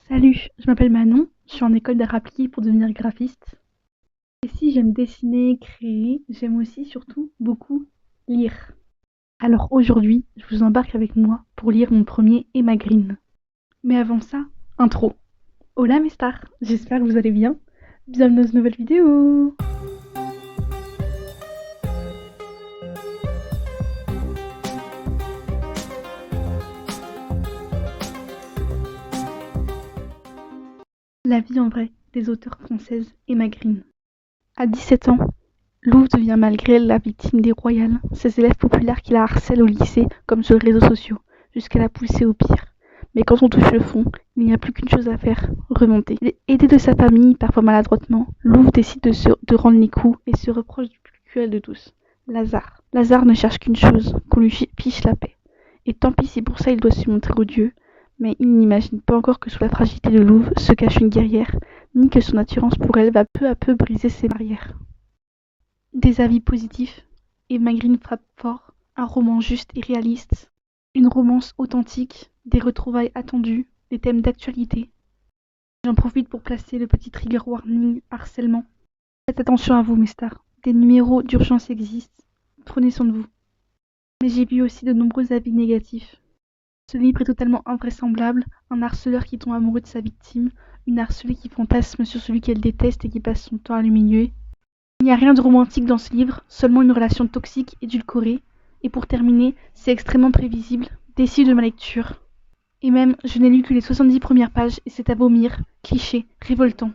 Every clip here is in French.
Salut, je m'appelle Manon, je suis en école d'art appliqué pour devenir graphiste. Et si j'aime dessiner, créer, j'aime aussi surtout beaucoup lire. Alors aujourd'hui, je vous embarque avec moi pour lire mon premier Emma Green. Mais avant ça, intro. Hola mes stars, j'espère que vous allez bien. Bienvenue dans une nouvelle vidéo. La vie en vrai des auteurs françaises Emma Green. À 17 ans, Lou devient malgré elle la victime des Royals, ces élèves populaires qui la harcèlent au lycée comme sur les réseaux sociaux, jusqu'à la pousser au pire. Mais quand on touche le fond, il n'y a plus qu'une chose à faire, remonter. Aidé de sa famille, parfois maladroitement, Lou décide de rendre les coups et se reproche du plus cruel de tous, Lazare. Lazare ne cherche qu'une chose, qu'on lui fiche la paix. Et tant pis si pour ça il doit se montrer odieux, mais il n'imagine pas encore que sous la fragilité de Lou se cache une guerrière, ni que son attirance pour elle va peu à peu briser ses barrières. Des avis positifs, Emma Green frappe fort, un roman juste et réaliste, une romance authentique, des retrouvailles attendues, des thèmes d'actualité. J'en profite pour placer le petit trigger warning harcèlement. Faites attention à vous mes stars, des numéros d'urgence existent, prenez soin de vous. Mais j'ai vu aussi de nombreux avis négatifs. Ce livre est totalement invraisemblable, un harceleur qui tombe amoureux de sa victime, une harcelée qui fantasme sur celui qu'elle déteste et qui passe son temps à l'humilier. Il n'y a rien de romantique dans ce livre, seulement une relation toxique, édulcorée. Et pour terminer, c'est extrêmement prévisible, déçu de ma lecture. Et même, je n'ai lu que les 70 premières pages et c'est à vomir, cliché, révoltant.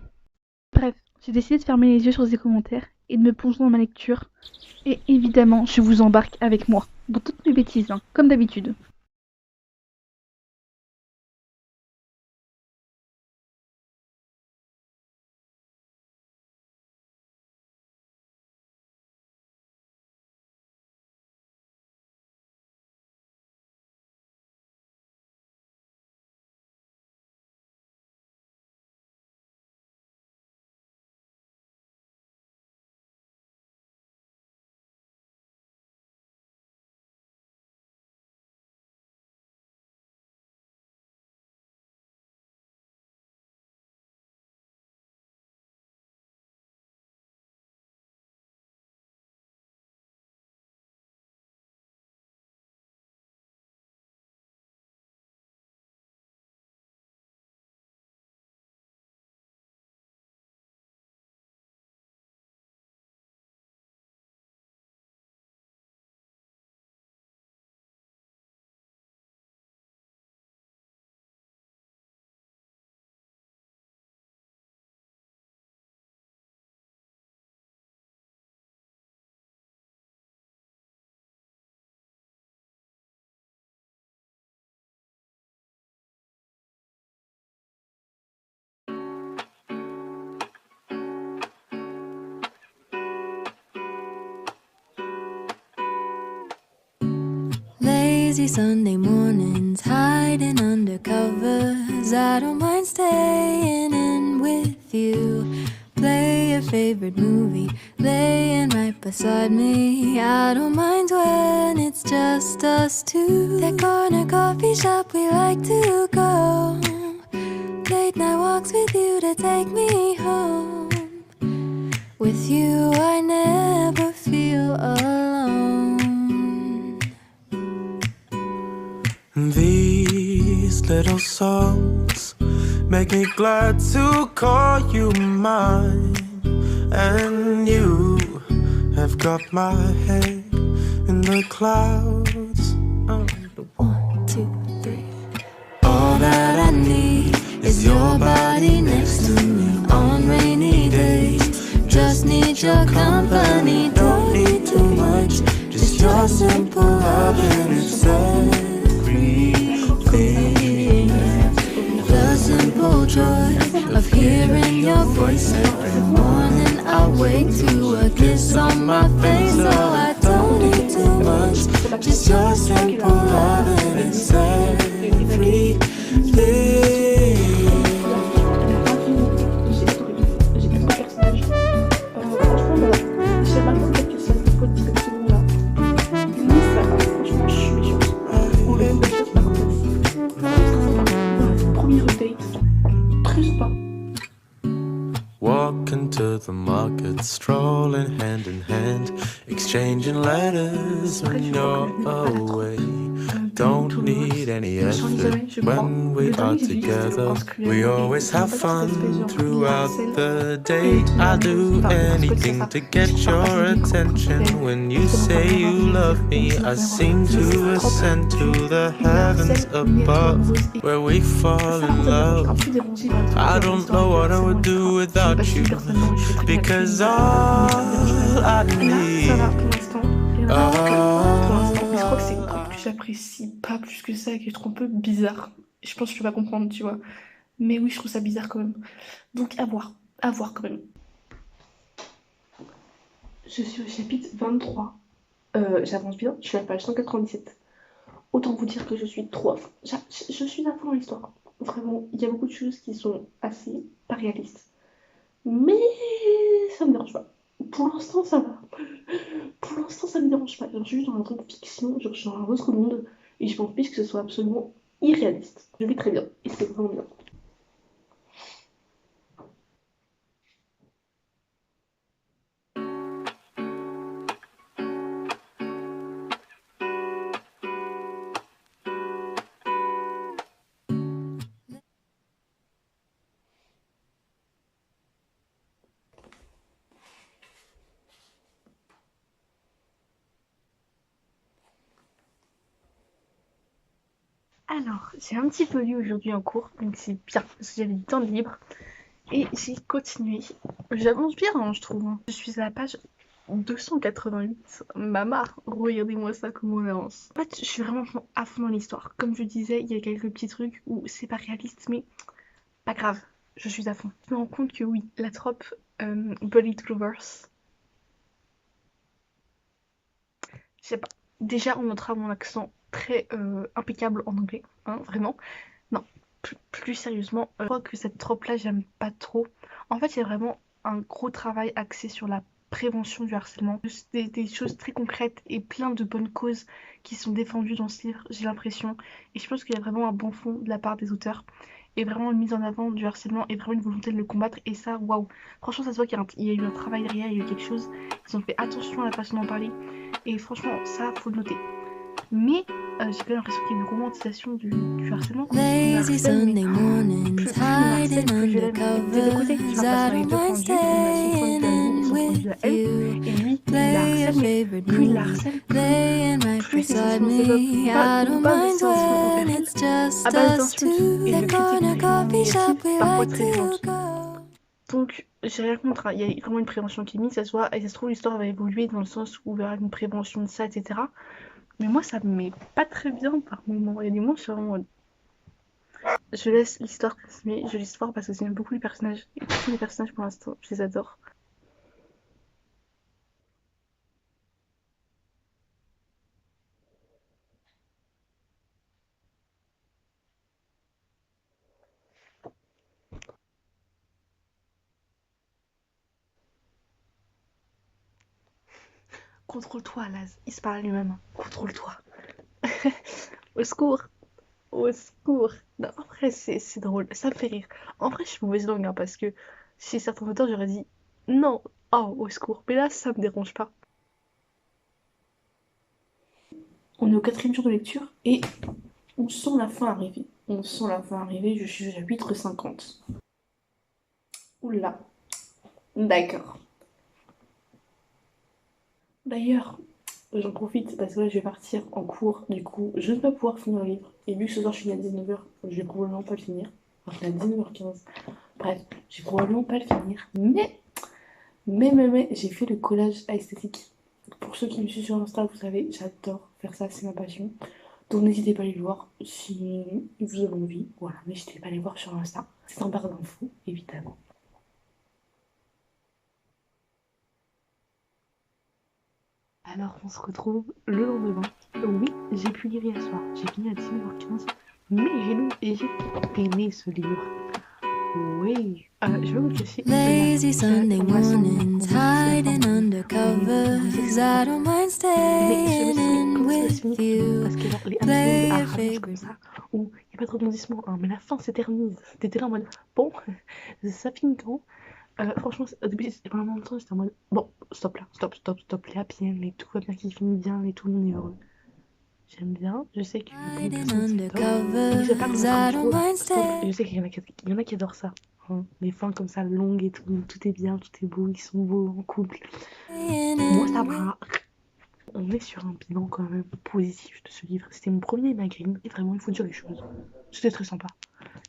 Bref, j'ai décidé de fermer les yeux sur ces commentaires et de me plonger dans ma lecture. Et évidemment, je vous embarque avec moi, dans toutes mes bêtises, comme d'habitude. Lazy Sunday mornings, hiding under covers. I don't mind staying in with you. Play your favorite movie, laying right beside me. I don't mind when it's just us two. That corner coffee shop we like to go. Late night walks with you to take me home. With you I never feel alone. These little songs make me glad to call you mine. And you have got my head in the clouds. Oh. 1, 2, 3. All that I need is your body next to me on rainy days. Just need your company, don't need too much. Just your simple love and it's everything. The simple joy of hearing your voice every morning. I wake to a kiss on my face, so I don't need too much. Just your simple love and it's everything. walking to the market, strolling hand in hand, exchanging letters when you're away. Don't need any effort when we are together. We always have fun throughout the day. I'll do anything to get your attention. When you say you love me, I seem to ascend to the heavens above, where we fall in love. I don't know what I would do without you, because all I need. Mais je crois que c'est une coupe que j'apprécie pas plus que ça et que je trouve un peu bizarre. Je pense que tu vas comprendre, tu vois. Mais oui, je trouve ça bizarre quand même. Donc à voir quand même. Je suis au chapitre 23. J'avance bien, je suis à la page 197. Autant vous dire que je suis trop à fond. Je suis à fond dans l'histoire. Vraiment, il y a beaucoup de choses qui sont assez pas réalistes. Mais ça me dérange pas. Pour l'instant, ça va. Pour l'instant, ça me dérange pas. Genre, je suis juste dans un truc fiction, genre, je suis dans un autre monde, et je m'en fiche que ce soit absolument irréaliste. Je vis très bien, et c'est vraiment bien. Alors, j'ai un petit peu lu aujourd'hui en cours, donc c'est bien, parce que j'avais du temps de libre. Et j'ai continué. J'avance bien, hein, je trouve. Hein. Je suis à la page 288. Maman, regardez-moi ça, comment on avance. En fait, je suis vraiment à fond dans l'histoire. Comme je disais, il y a quelques petits trucs où c'est pas réaliste, mais pas grave, je suis à fond. Je me rends compte que oui, la trope Bully Trouvers, je sais pas. Déjà, on notera mon accent très impeccable en anglais, hein, vraiment. Non, plus sérieusement, je crois que cette trope-là, j'aime pas trop. En fait, il y a vraiment un gros travail axé sur la prévention du harcèlement. Des choses très concrètes et plein de bonnes causes qui sont défendues dans ce livre, j'ai l'impression. Et je pense qu'il y a vraiment un bon fond de la part des auteurs. Et vraiment une mise en avant du harcèlement et vraiment une volonté de le combattre. Et ça, waouh! Franchement, ça se voit qu'il y a eu un travail derrière, il y a eu quelque chose. Ils ont fait attention à la façon d'en parler. Et franchement, ça, faut le noter. Mais j'ai quand même l'impression qu'il y a une romantisation du harcèlement. Lazy Sunday mornings, hiding under covers. I don't mind staying in with you. Play your favorite movie, laying right beside me. I don't mind when it's just us two. The corner coffee shop we like to go. Donc, j'ai rien contre, hein. Il y a vraiment une prévention qui est mise, ça se voit, et ça se trouve, l'histoire va évoluer dans le sens où il y aura une prévention de ça, etc. Mais moi, ça me met pas très bien par moments. Il y a des moments, je suis vraiment en mode... Je laisse l'histoire continuer, je lis l'histoire parce que j'aime beaucoup les personnages. Et tous les personnages, pour l'instant, je les adore. Contrôle-toi, Laz. Il se parle à lui-même. Hein. Contrôle-toi. Au secours. Au secours. Non, en vrai, c'est drôle. Ça me fait rire. En vrai, je suis mauvaise langue, hein, parce que chez certains auteurs, j'aurais dit non. Oh, au secours. Mais là, ça me dérange pas. On est au 4e jour de lecture et on sent la fin arriver. On sent la fin arriver. Je suis au chapitre 50. Oula. D'accord. D'ailleurs, j'en profite parce que là je vais partir en cours, du coup je ne vais pas pouvoir finir le livre. Et vu que ce soir je finis à 19h, je vais probablement pas le finir. Enfin, je finis à 19h15. Bref, je vais probablement pas le finir. Mais, j'ai fait le collage esthétique. Pour ceux qui me suivent sur Insta, vous savez, j'adore faire ça, c'est ma passion. Donc n'hésitez pas à aller le voir si vous avez envie. Voilà, n'hésitez pas à aller voir sur Insta. C'est en barre d'infos, évidemment. Alors on se retrouve le lendemain. Oui, j'ai pu lire hier soir. J'ai fini à 19h15. Mais j'ai lu et j'ai aimé ce livre. Oui, je vais vous le cacher. Lazy Sunday mornings, hiding under covers. I don't mind staying in with you. Parce que genre, les absences arrangent comme ça, où il n'y a pas de rebondissement, hein, mais la fin s'éternise. T'étais là en mode, bon, ça finit quand? Franchement, au début, pendant longtemps, j'étais en mode bon, stop là, stop, les happy end, et tout va bien qui finit bien, et tout le monde est heureux. J'aime bien, je sais que pour une personne c'est top, mais je vais pas Undercover, commencer comme I trop don't là, mind stop. Et je staying sais qu'il y en a qui adorent ça, hein. Les fins comme ça longues et tout est bien, tout est beau, ils sont beaux en couple. Moi ça in with va. On est sur un bilan quand même positif de ce livre. C'était mon premier Maghrine, et vraiment il faut dire les choses. C'était très sympa.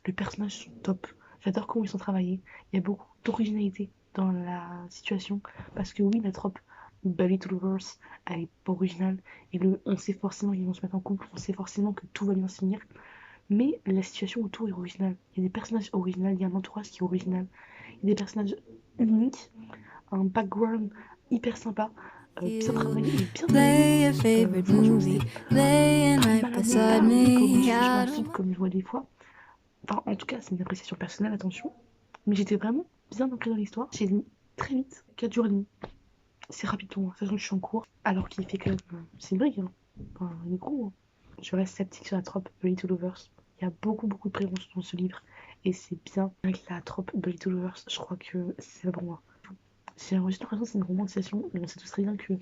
Les personnages sont top. J'adore comment ils sont travaillés. Il y a beaucoup d'originalité dans la situation. Parce que oui, la trope Belly to Lovers, elle est pas originale. Et on sait forcément qu'ils vont se mettre en couple. On sait forcément que tout va bien se finir. Mais la situation autour est originale. Il y a des personnages originaux. Il y a un entourage qui est original. Il y a des personnages uniques. Un background hyper sympa. Bien you. travaillé et bien Play amené. your favorite Franchement, movie, c'était laying pas right mal amené, pas beside amené comme me. je I m'en don't fous, comme je vois des fois. Enfin, en tout cas, c'est une appréciation personnelle, attention. Mais j'étais vraiment bien ancrée dans l'histoire. J'ai lu très vite, 4 jours et demi. C'est rapide pour moi, sachant que je suis en cours. Alors qu'il fait que. C'est une brique, hein. Enfin, il est gros, hein. Je reste sceptique sur la trope Bully to Lovers. Il y a beaucoup de prévention dans ce livre. Et c'est bien avec la trope Bully to Lovers. Je crois que c'est pas pour moi. J'ai l'impression que c'est une romantisation. Mais on sait tous très bien que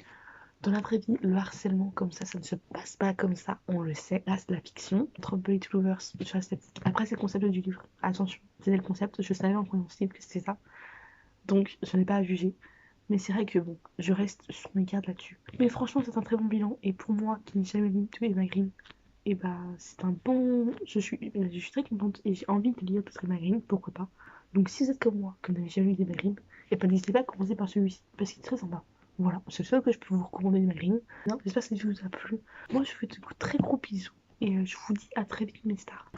dans la vraie vie, le harcèlement comme ça ne se passe pas comme ça, on le sait. Là, c'est de la fiction. Entre Bully to Lovers, je reste sceptique. Après, c'est le concept du livre. Attention, c'était le concept. Je savais en prenant ce livre que c'était ça. Donc, je n'ai pas à juger. Mais c'est vrai que bon, je reste sur mes gardes là-dessus. Mais franchement, c'est un très bon bilan. Et pour moi, qui n'ai jamais lu tous les Maghrine, et bah, c'est un bon. Je suis très contente et j'ai envie de lire d'autres Maghrine, pourquoi pas. Donc, si vous êtes comme moi, que vous n'avez jamais lu des Maghrine, et bah, n'hésitez pas à commencer par celui-ci, parce qu'il est très sympa. Voilà, c'est le seul que je peux vous recommander des Maghrine. J'espère que ça vous a plu. Moi, je vous fais de très gros bisous. Et je vous dis à très vite, mes stars.